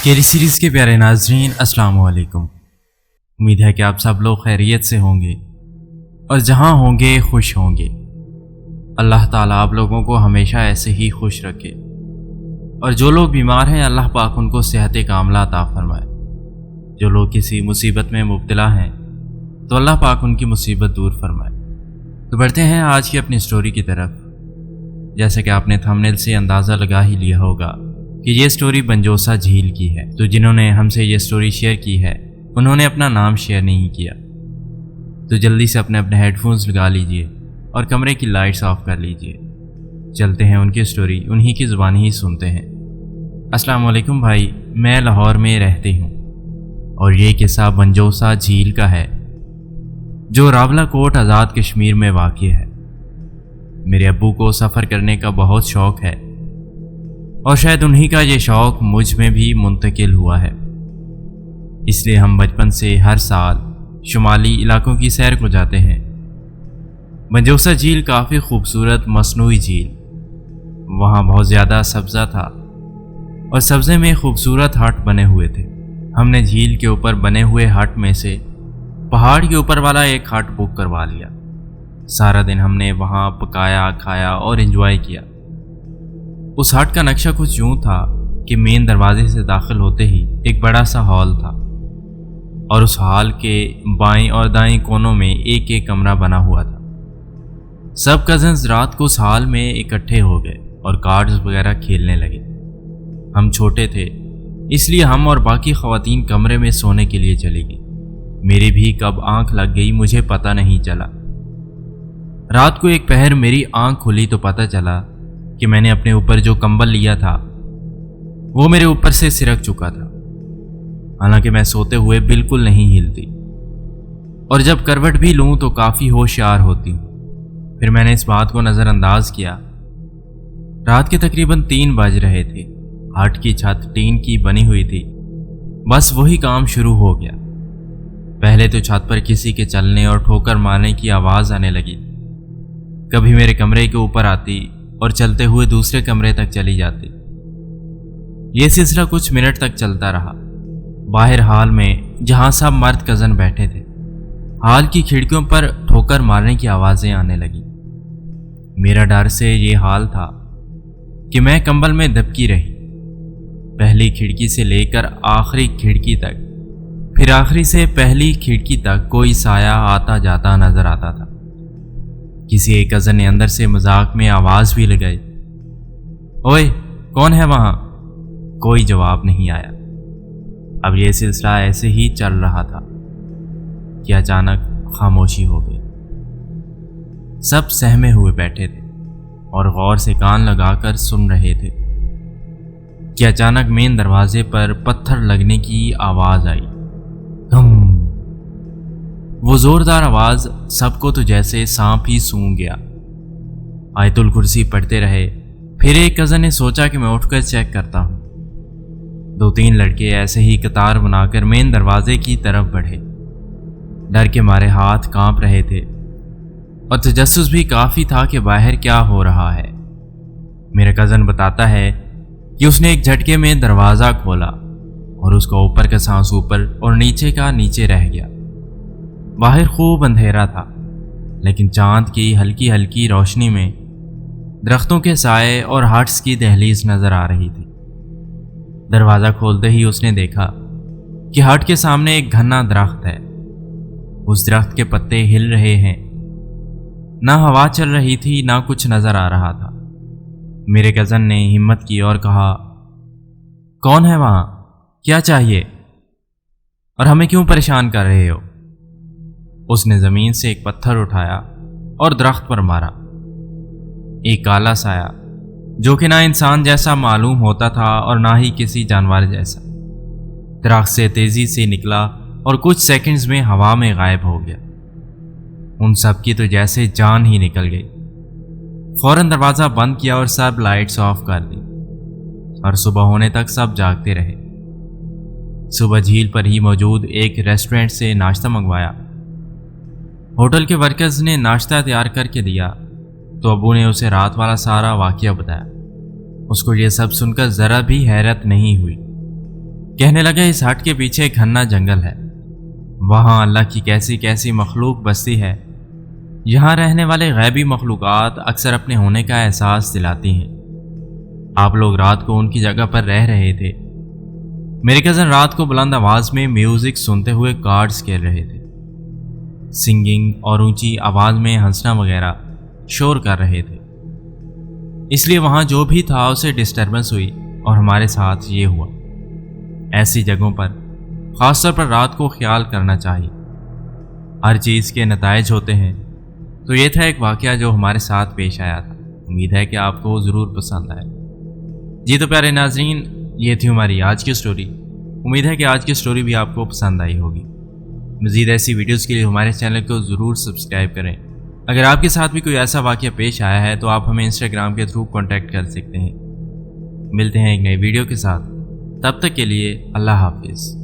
Scary series کے پیارے ناظرین، السلام علیکم۔ امید ہے کہ آپ سب لوگ خیریت سے ہوں گے اور جہاں ہوں گے خوش ہوں گے۔ اللہ تعالیٰ آپ لوگوں کو ہمیشہ ایسے ہی خوش رکھے، اور جو لوگ بیمار ہیں اللہ پاک ان کو صحت کاملہ عطا فرمائے۔ جو لوگ کسی مصیبت میں مبتلا ہیں تو اللہ پاک ان کی مصیبت دور فرمائے۔ تو بڑھتے ہیں آج کی اپنی سٹوری کی طرف۔ جیسا کہ آپ نے تھمبنیل سے اندازہ لگا ہی لیا ہوگا کہ یہ سٹوری بنجوسا جھیل کی ہے۔ تو جنہوں نے ہم سے یہ سٹوری شیئر کی ہے انہوں نے اپنا نام شیئر نہیں کیا، تو جلدی سے اپنے ہیڈ فونز لگا لیجئے اور کمرے کی لائٹس آف کر لیجئے۔ چلتے ہیں ان کی سٹوری، انہی کی زبان ہی سنتے ہیں۔ السلام علیکم بھائی، میں لاہور میں رہتی ہوں اور یہ قصہ بنجوسا جھیل کا ہے جو راولا کوٹ آزاد کشمیر میں واقع ہے۔ میرے ابو کو سفر کرنے کا بہت شوق ہے اور شاید انہی کا یہ شوق مجھ میں بھی منتقل ہوا ہے، اس لیے ہم بچپن سے ہر سال شمالی علاقوں کی سیر کو جاتے ہیں۔ بنجوسا جھیل کافی خوبصورت مصنوعی جھیل، وہاں بہت زیادہ سبزہ تھا اور سبزے میں خوبصورت ہٹ بنے ہوئے تھے۔ ہم نے جھیل کے اوپر بنے ہوئے ہٹ میں سے پہاڑ کے اوپر والا ایک ہٹ بک کروا لیا۔ سارا دن ہم نے وہاں پکایا، کھایا اور انجوائے کیا۔ اس ہٹ کا نقشہ کچھ یوں تھا کہ مین دروازے سے داخل ہوتے ہی ایک بڑا سا ہال تھا اور اس ہال کے بائیں اور دائیں کونوں میں ایک ایک کمرہ بنا ہوا تھا۔ سب کزنز رات کو اس ہال میں اکٹھے ہو گئے اور کارڈز وغیرہ کھیلنے لگے۔ ہم چھوٹے تھے اس لیے ہم اور باقی خواتین کمرے میں سونے کے لیے چلی گئی۔ میری بھی کب آنکھ لگ گئی مجھے پتہ نہیں چلا۔ رات کو ایک پہر میری آنکھ کھلی تو پتہ چلا کہ میں نے اپنے اوپر جو کمبل لیا تھا وہ میرے اوپر سے سرک چکا تھا، حالانکہ میں سوتے ہوئے بالکل نہیں ہلتی، اور جب کروٹ بھی لوں تو کافی ہوشیار ہوتی ہوں۔ پھر میں نے اس بات کو نظر انداز کیا۔ رات کے تقریباً 3 بج رہے تھے۔ ہٹ کی چھت ٹین کی بنی ہوئی تھی، بس وہی کام شروع ہو گیا۔ پہلے تو چھت پر کسی کے چلنے اور ٹھوکر مارنے کی آواز آنے لگی، کبھی میرے کمرے کے اوپر آتی اور چلتے ہوئے دوسرے کمرے تک چلی جاتی۔ یہ سلسلہ کچھ منٹ تک چلتا رہا۔ باہر ہال میں جہاں سب مرد کزن بیٹھے تھے، ہال کی کھڑکیوں پر ٹھوکر مارنے کی آوازیں آنے لگیں۔ میرا ڈر سے یہ حال تھا کہ میں کمبل میں دبکی رہی، پہلی کھڑکی سے لے کر آخری کھڑکی تک، پھر آخری سے پہلی کھڑکی تک کوئی سایہ آتا جاتا نظر آتا تھا۔ کسی ایک کزن نے اندر سے مذاق میں آواز بھی لگائی، اوئے کون ہے وہاں؟ کوئی جواب نہیں آیا۔ اب یہ سلسلہ ایسے ہی چل رہا تھا کہ اچانک خاموشی ہو گئی۔ سب سہمے ہوئے بیٹھے تھے اور غور سے کان لگا کر سن رہے تھے کہ اچانک مین دروازے پر پتھر لگنے کی آواز آئی۔ دھم! وہ زوردار آواز سب کو تو جیسے سانپ ہی سونگھ گیا۔ آیت الکرسی پڑھتے رہے۔ پھر ایک کزن نے سوچا کہ میں اٹھ کر چیک کرتا ہوں۔ 2-3 لڑکے ایسے ہی قطار بنا کر مین دروازے کی طرف بڑھے۔ ڈر کے مارے ہاتھ کانپ رہے تھے اور تجسس بھی کافی تھا کہ باہر کیا ہو رہا ہے۔ میرا کزن بتاتا ہے کہ اس نے ایک جھٹکے میں دروازہ کھولا اور اس کا اوپر کا سانس اوپر اور نیچے کا نیچے رہ گیا۔ باہر خوب اندھیرا تھا، لیکن چاند کی ہلکی ہلکی روشنی میں درختوں کے سائے اور ہٹس کی دہلیز نظر آ رہی تھی۔ دروازہ کھولتے ہی اس نے دیکھا کہ ہٹ کے سامنے ایک گھنا درخت ہے۔ اس درخت کے پتے ہل رہے ہیں، نہ ہوا چل رہی تھی نہ کچھ نظر آ رہا تھا۔ میرے کزن نے ہمت کی اور کہا، کون ہے وہاں؟ کیا چاہیے؟ اور ہمیں کیوں پریشان کر رہے ہو؟ اس نے زمین سے ایک پتھر اٹھایا اور درخت پر مارا۔ ایک کالا سایہ جو کہ نہ انسان جیسا معلوم ہوتا تھا اور نہ ہی کسی جانور جیسا، درخت سے تیزی سے نکلا اور کچھ سیکنڈز میں ہوا میں غائب ہو گیا۔ ان سب کی تو جیسے جان ہی نکل گئی۔ فوراً دروازہ بند کیا اور سب لائٹس آف کر دی، اور صبح ہونے تک سب جاگتے رہے۔ صبح جھیل پر ہی موجود ایک ریسٹورنٹ سے ناشتہ منگوایا۔ ہوٹل کے ورکرز نے ناشتہ تیار کر کے دیا تو ابو نے اسے رات والا سارا واقعہ بتایا۔ اس کو یہ سب سن کر ذرا بھی حیرت نہیں ہوئی۔ کہنے لگے اس ہٹ کے پیچھے ایک گھنا جنگل ہے، وہاں اللہ کی کیسی کیسی مخلوق بستی ہے، یہاں رہنے والے غیبی مخلوقات اکثر اپنے ہونے کا احساس دلاتی ہیں۔ آپ لوگ رات کو ان کی جگہ پر رہ رہے تھے۔ میرے کزن رات کو بلند آواز میں میوزک سنتے ہوئے کارڈز کھیل رہے تھے، سنگنگ اور اونچی آواز میں ہنسنا وغیرہ شور کر رہے تھے، اس لیے وہاں جو بھی تھا اسے ڈسٹربنس ہوئی اور ہمارے ساتھ یہ ہوا۔ ایسی جگہوں پر خاص طور پر رات کو خیال کرنا چاہیے، ہر چیز کے نتائج ہوتے ہیں۔ تو یہ تھا ایک واقعہ جو ہمارے ساتھ پیش آیا تھا، امید ہے کہ آپ کو ضرور پسند آئے۔ جی تو پیارے ناظرین، یہ تھی ہماری آج کی سٹوری۔ امید ہے کہ آج کی سٹوری بھی آپ کو پسند آئی ہوگی۔ مزید ایسی ویڈیوز کے لیے ہمارے چینل کو ضرور سبسکرائب کریں۔ اگر آپ کے ساتھ بھی کوئی ایسا واقعہ پیش آیا ہے تو آپ ہمیں انسٹاگرام کے تھرو کانٹیکٹ کر سکتے ہیں۔ ملتے ہیں ایک نئی ویڈیو کے ساتھ، تب تک کے لیے اللہ حافظ۔